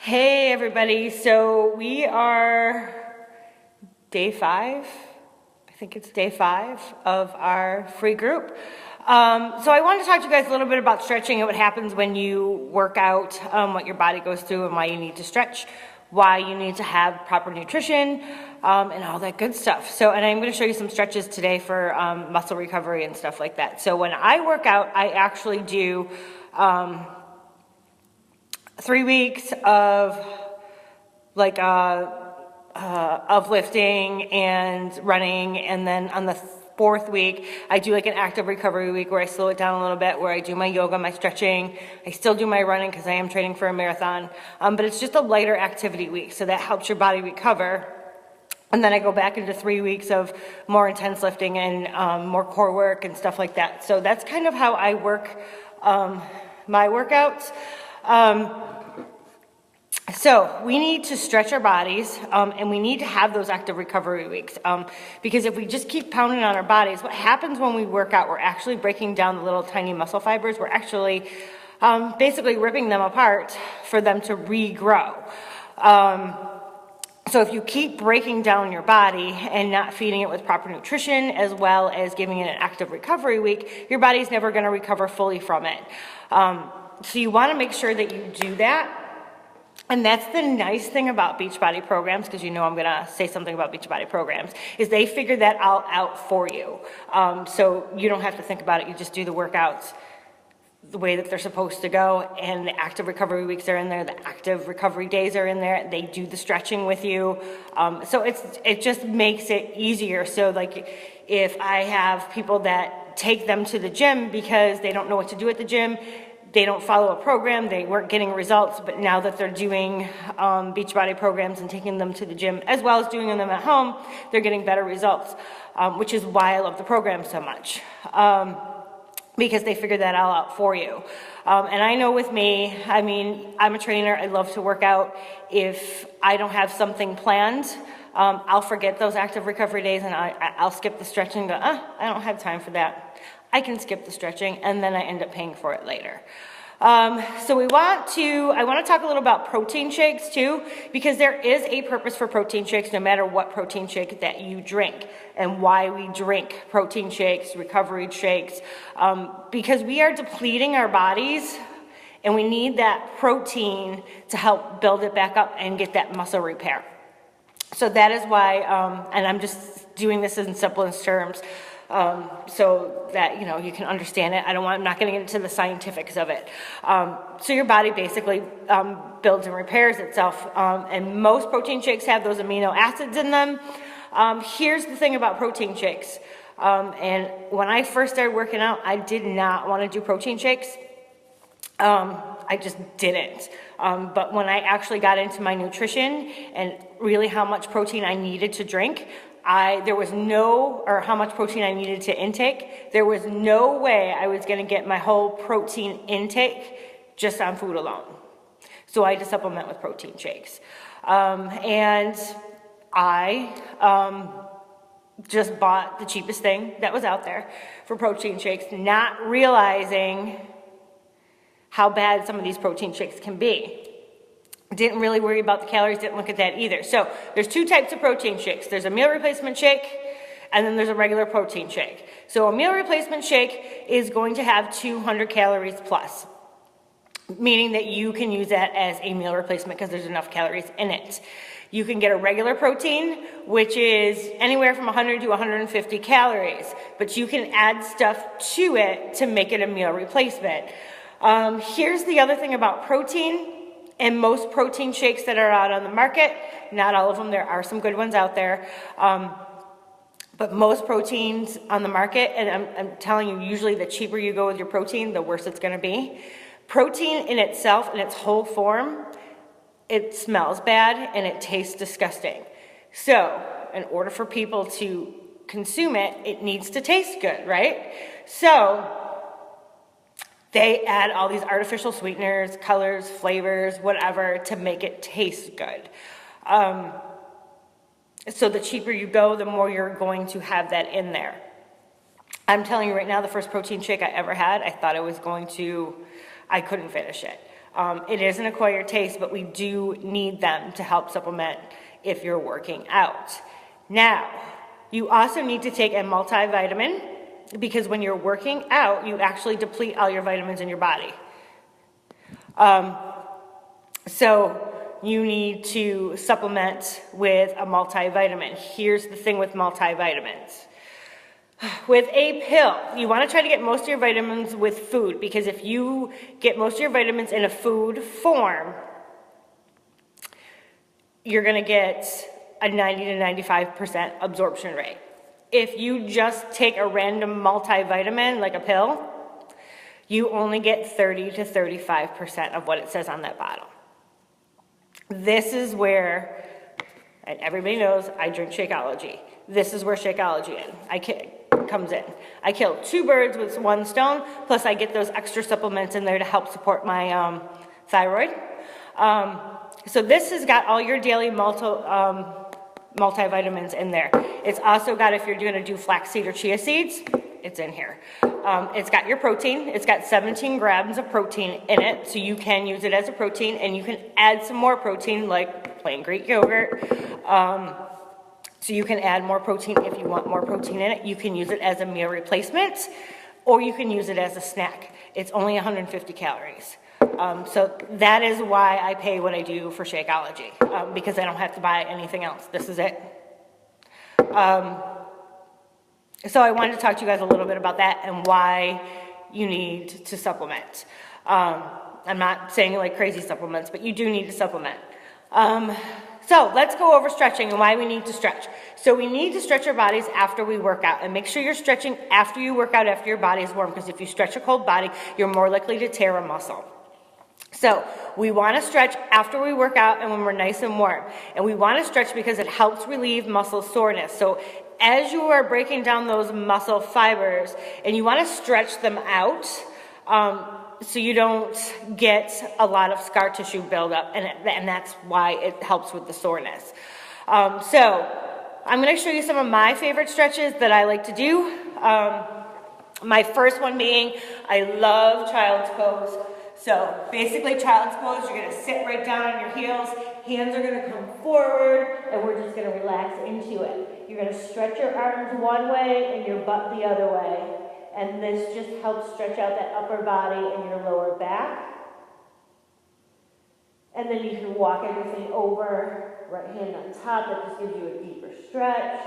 Hey everybody, so we are day 5, I think it's day 5 of our free group. So I wanted to talk to you guys a little bit about stretching and what happens when you work out, what your body goes through and why you need to stretch, why you need to have proper nutrition, and all that good stuff. So, and I'm going to show you some stretches today for muscle recovery and stuff like that. So when I work out, I actually do 3 weeks of of lifting and running, and then on the 4th week I do like an active recovery week where I slow it down a little bit, where I do my yoga, my stretching. I still do my running because I am training for a marathon, but it's just a lighter activity week, so that helps your body recover. And then I go back into 3 weeks of more intense lifting and more core work and stuff like that. So that's kind of how I work my workouts. So we need to stretch our bodies, and we need to have those active recovery weeks, because if we just keep pounding on our bodies, what happens when we work out, we're actually breaking down the little tiny muscle fibers. We're actually basically ripping them apart for them to regrow. So if you keep breaking down your body and not feeding it with proper nutrition, as well as giving it an active recovery week, your body's never going to recover fully from it. So you want to make sure that you do that. And that's the nice thing about Beachbody programs, because you know I'm going to say something about Beachbody programs, is they figure that all out for you. So you don't have to think about it. You just do the workouts the way that they're supposed to go, and the active recovery weeks are in there, the active recovery days are in there, they do the stretching with you. So it just makes it easier. So like if I have people that take them to the gym because they don't know what to do at the gym, they don't follow a program, they weren't getting results, but now that they're doing Beachbody programs and taking them to the gym, as well as doing them at home, they're getting better results, which is why I love the program so much, because they figure that all out for you. And I know with me, I mean, I'm a trainer, I love to work out. If I don't have something planned, I'll forget those active recovery days, and I'll skip the stretching and go, I don't have time for that. I can skip the stretching, and then I end up paying for it later. So I want to talk a little about protein shakes too, because there is a purpose for protein shakes no matter what protein shake that you drink, and why we drink protein shakes, recovery shakes, because we are depleting our bodies, and we need that protein to help build it back up and get that muscle repair. So that is why, and I'm just doing this in simplest terms, so that you can understand it. I'm not getting into the scientifics of it. So your body basically builds and repairs itself, and most protein shakes have those amino acids in them. Here's the thing about protein shakes, and when I first started working out, I did not want to do protein shakes. I just didn't. But when I actually got into my nutrition and really how much protein I needed to drink, how much protein I needed to intake, there was no way I was going to get my whole protein intake just on food alone. So I had to supplement with protein shakes. And I just bought the cheapest thing that was out there for protein shakes, not realizing how bad some of these protein shakes can be. Didn't really worry about the calories, didn't look at that either. So there's 2 types of protein shakes. There's a meal replacement shake, and then there's a regular protein shake. So a meal replacement shake is going to have 200 calories plus, meaning that you can use that as a meal replacement because there's enough calories in it. You can get a regular protein, which is anywhere from 100 to 150 calories, but you can add stuff to it to make it a meal replacement. Here's the other thing about protein. And most protein shakes that are out on the market, not all of them, there are some good ones out there, but most proteins on the market, and I'm telling you, usually the cheaper you go with your protein, the worse it's going to be. Protein in itself, in its whole form, it smells bad and it tastes disgusting. So in order for people to consume it, it needs to taste good, right? So they add all these artificial sweeteners, colors, flavors, whatever, to make it taste good. So the cheaper you go, the more you're going to have that in there. I'm telling you right now, the first protein shake I ever had, I thought I couldn't finish it. It is an acquired taste, but we do need them to help supplement if you're working out. Now, you also need to take a multivitamin because when you're working out, you actually deplete all your vitamins in your body. So you need to supplement with a multivitamin. Here's the thing with multivitamins. With a pill, you want to try to get most of your vitamins with food, because if you get most of your vitamins in a food form, you're going to get a 90 to 95% absorption rate. If you just take a random multivitamin, like a pill, you only get 30 to 35% of what it says on that bottle. This is where, and everybody knows I drink Shakeology. This is where Shakeology comes in. I kill 2 birds with 1 stone, plus I get those extra supplements in there to help support my thyroid. So this has got all your daily multivitamins in there. It's also got, if you're going to do flaxseed or chia seeds, it's in here. It's got your protein. It's got 17 grams of protein in it, so you can use it as a protein, and you can add some more protein, like plain Greek yogurt. So you can add more protein if you want more protein in it. You can use it as a meal replacement, or you can use it as a snack. It's only 150 calories. So that is why I pay what I do for Shakeology, because I don't have to buy anything else. This is it. So I wanted to talk to you guys a little bit about that and why you need to supplement. I'm not saying like crazy supplements, but you do need to supplement. So let's go over stretching and why we need to stretch. So we need to stretch our bodies after we work out, and make sure you're stretching after you work out, after your body is warm, because if you stretch a cold body, you're more likely to tear a muscle. So we want to stretch after we work out and when we're nice and warm. And we want to stretch because it helps relieve muscle soreness. So as you are breaking down those muscle fibers, and you want to stretch them out, so you don't get a lot of scar tissue buildup, and that's why it helps with the soreness. So I'm going to show you some of my favorite stretches that I like to do. My first one being, I love child's pose. So basically child's pose, you're going to sit right down on your heels, hands are going to come forward, and we're just going to relax into it. You're going to stretch your arms one way and your butt the other way. And this just helps stretch out that upper body and your lower back. And then you can walk everything over, right hand on top. That just gives you a deeper stretch.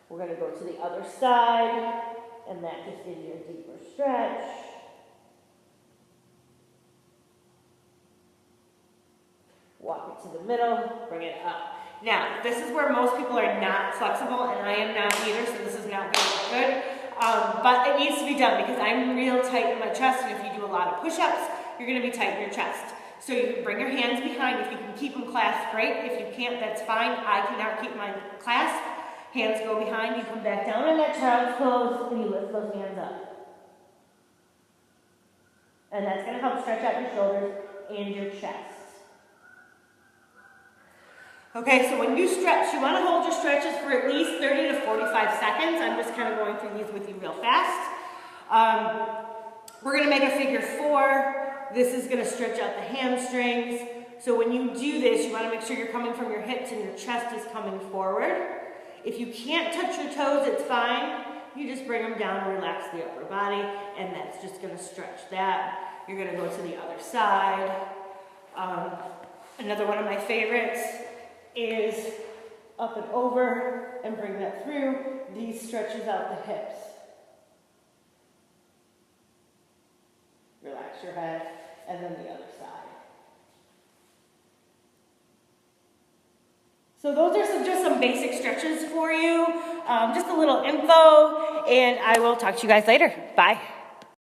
We're going to go to the other side, and that just gives you a deeper stretch. Walk it to the middle, bring it up. Now, this is where most people are not flexible, and I am not either, so this is not going to look good. But it needs to be done because I'm real tight in my chest, and if you do a lot of push-ups, you're going to be tight in your chest. So you can bring your hands behind. If you can keep them clasped, great. If you can't, that's fine. I cannot keep mine clasped. Hands go behind. You come back down in that child's pose, and you lift those hands up. And that's going to help stretch out your shoulders and your chest. Okay, so when you stretch, you want to hold your stretches for at least 30 to 45 seconds. I'm just kind of going through these with you real fast. We're going to make a figure 4. This is going to stretch out the hamstrings. So when you do this, you want to make sure you're coming from your hips and your chest is coming forward. If you can't touch your toes, it's fine. You just bring them down and relax the upper body, and that's just going to stretch that. You're going to go to the other side. Another one of my favorites is up and over and bring that through. These stretches out the hips. Relax your head, and then the other side. So those are just some basic stretches for you. Just a little info, and I will talk to you guys later. Bye.